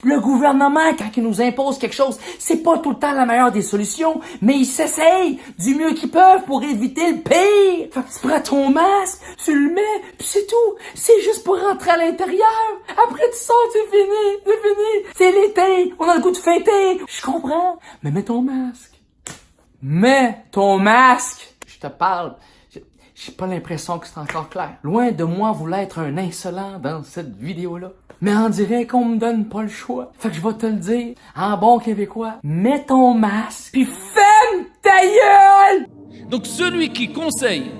Le gouvernement, quand il nous impose quelque chose, c'est pas tout le temps la meilleure des solutions, mais ils s'essayent du mieux qu'ils peuvent pour éviter le pire. Fait que tu prends ton masque, tu le mets, puis c'est tout. C'est juste pour rentrer à l'intérieur. Après tu sors, c'est fini. C'est l'été, on a le goût de fêter. Je comprends, mais mets ton masque. Mets ton masque. Je te parle. J'ai pas l'impression que c'est encore clair. Loin de moi vouloir être un insolent dans cette vidéo-là. Mais on dirait qu'on me donne pas le choix. Fait que je vais te le dire, en bon québécois, mets ton masque, puis ferme ta gueule! Donc celui qui conseille,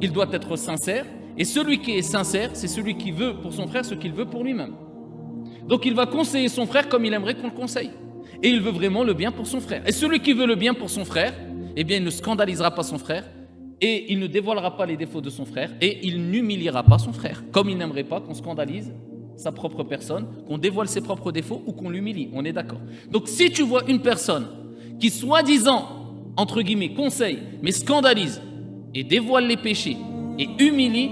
il doit être sincère. Et celui qui est sincère, c'est celui qui veut pour son frère ce qu'il veut pour lui-même. Donc il va conseiller son frère comme il aimerait qu'on le conseille. Et il veut vraiment le bien pour son frère. Et celui qui veut le bien pour son frère, eh bien il ne scandalisera pas son frère, et il ne dévoilera pas les défauts de son frère, et il n'humiliera pas son frère. Comme il n'aimerait pas qu'on scandalise sa propre personne, qu'on dévoile ses propres défauts ou qu'on l'humilie, on est d'accord. Donc si tu vois une personne qui soi-disant, entre guillemets, conseille, mais scandalise, et dévoile les péchés, et humilie,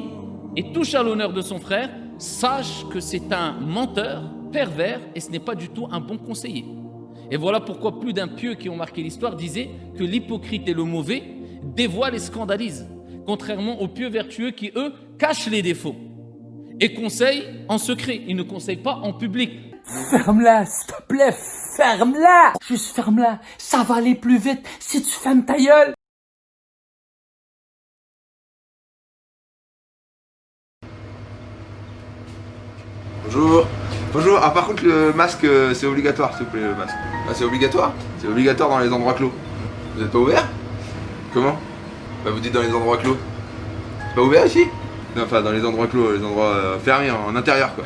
et touche à l'honneur de son frère, sache que c'est un menteur, pervers, et ce n'est pas du tout un bon conseiller. Et voilà pourquoi plus d'un pieux qui ont marqué l'histoire disait que l'hypocrite et le mauvais dévoilent et scandalisent, contrairement aux pieux vertueux qui, eux, cachent les défauts et conseillent en secret. Ils ne conseillent pas en public. Ferme-la, s'il te plaît, ferme-la! Juste ferme-la, ça va aller plus vite si tu fermes ta gueule! Bonjour. Bonjour. Ah, par contre, le masque, c'est obligatoire, s'il vous plaît, le masque. Ah, c'est obligatoire? C'est obligatoire dans les endroits clos. Vous êtes pas ouvert? Comment? Bah, vous dites dans les endroits clos. C'est pas ouvert ici? Non, enfin, dans les endroits clos, les endroits fermés, en intérieur, quoi.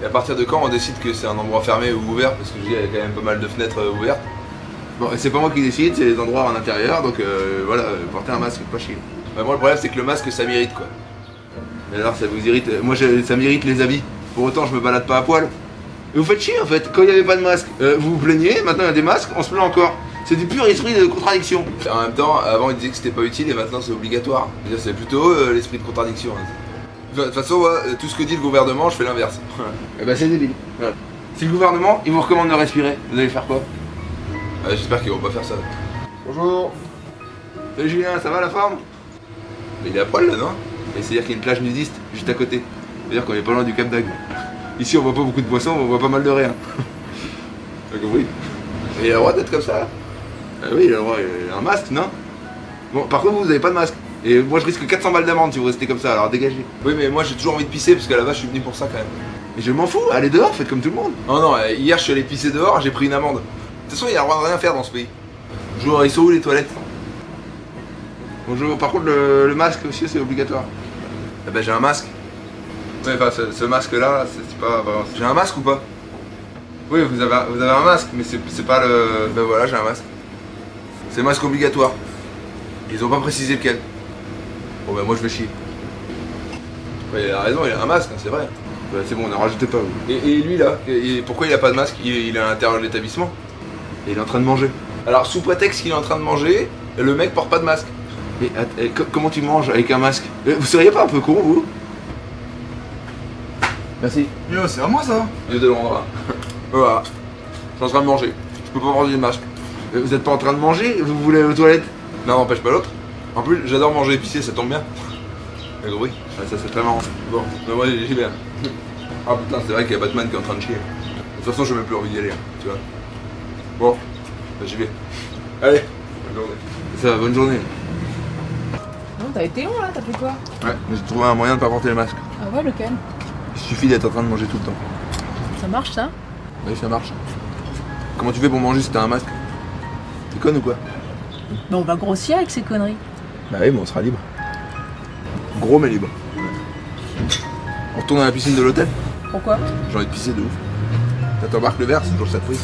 Et à partir de quand on décide que c'est un endroit fermé ou ouvert? Parce que je dis, il y a quand même pas mal de fenêtres ouvertes. Bon, c'est pas moi qui décide, c'est les endroits en intérieur, donc voilà, portez un masque, pas chier. Bah, moi, le problème, c'est que le masque, ça m'irrite, quoi. Mais alors, ça vous irrite? Moi, ça m'irrite les habits. Pour autant, je me balade pas à poil. Et vous faites chier en fait, quand il n'y avait pas de masque, vous vous plaignez, maintenant il y a des masques, on se plaint encore. C'est du pur esprit de contradiction. En même temps, avant ils disaient que c'était pas utile et maintenant c'est obligatoire. C'est plutôt l'esprit de contradiction. De toute façon, tout ce que dit le gouvernement, je fais l'inverse. Et bah c'est débile. Voilà. Si le gouvernement, il vous recommande de respirer, vous allez faire quoi? J'espère qu'ils vont pas faire ça. Bonjour. Salut Julien, ça va la forme? Mais il est à poil là, non? Et c'est-à-dire qu'il y a une plage nudiste juste à côté. C'est-à-dire qu'on est pas loin du Cap d'Agde. Ici on voit pas beaucoup de poissons, on voit pas mal de rien. T'as compris? Et il a le droit d'être comme ça? Oui, il a le droit, il a un masque, non? Bon, par contre vous avez pas de masque. Et moi je risque 400 balles d'amende si vous restez comme ça, alors dégagez. Oui mais moi j'ai toujours envie de pisser parce qu'à la base je suis venu pour ça quand même. Et je m'en fous, allez dehors, faites comme tout le monde. Oh non, hier je suis allé pisser dehors, j'ai pris une amende. De toute façon il a le droit de rien faire dans ce pays. Bonjour, ils sont où les toilettes? Bonjour, par contre le masque aussi c'est obligatoire. Eh ben j'ai un masque. Ouais, enfin, ce masque-là, c'est pas vraiment... J'ai un masque ou pas? Oui, vous avez un masque, mais c'est pas le... Ben voilà, j'ai un masque. C'est un masque obligatoire. Ils ont pas précisé lequel. Bon ben moi je vais chier. Ouais, il a raison, il a un masque, hein, c'est vrai. Ben, c'est bon, ne rajoutez pas vous. Et lui là, pourquoi il a pas de masque? Il est à l'intérieur de l'établissement. Et il est en train de manger. Alors sous prétexte qu'il est en train de manger, le mec porte pas de masque. Et comment tu manges avec un masque? Vous seriez pas un peu con vous? Merci. Yo, c'est à moi ça. Dieu de Londres. Voilà. Je suis en train de manger. Je peux pas porter de masque. Vous êtes pas en train de manger? Vous voulez aller aux toilettes? L'un n'empêche pas l'autre. En plus, j'adore manger épicé, ça tombe bien. Et oui, ça c'est très marrant. Bon, mais moi j'y vais. Ah putain, c'est vrai qu'il y a Batman qui est en train de chier. De toute façon, j'ai même plus envie d'y aller, hein, tu vois. Bon, bah, j'y vais. Allez, bonne journée. Ça va, bonne journée. Non, t'as été long là, t'as fait quoi? Ouais, mais j'ai trouvé un moyen de pas porter le masque. Ah ouais, lequel? Il suffit d'être en train de manger tout le temps. Ça marche ça? Oui, ça marche. Comment tu fais pour manger si t'as un masque? T'es conne ou quoi? Mais on va grossir avec ces conneries. Bah oui, mais on sera libre. Gros mais libre. On retourne à la piscine de l'hôtel? Pourquoi? J'ai envie de pisser de ouf. T'embarques le verre, c'est toujours ça de prix.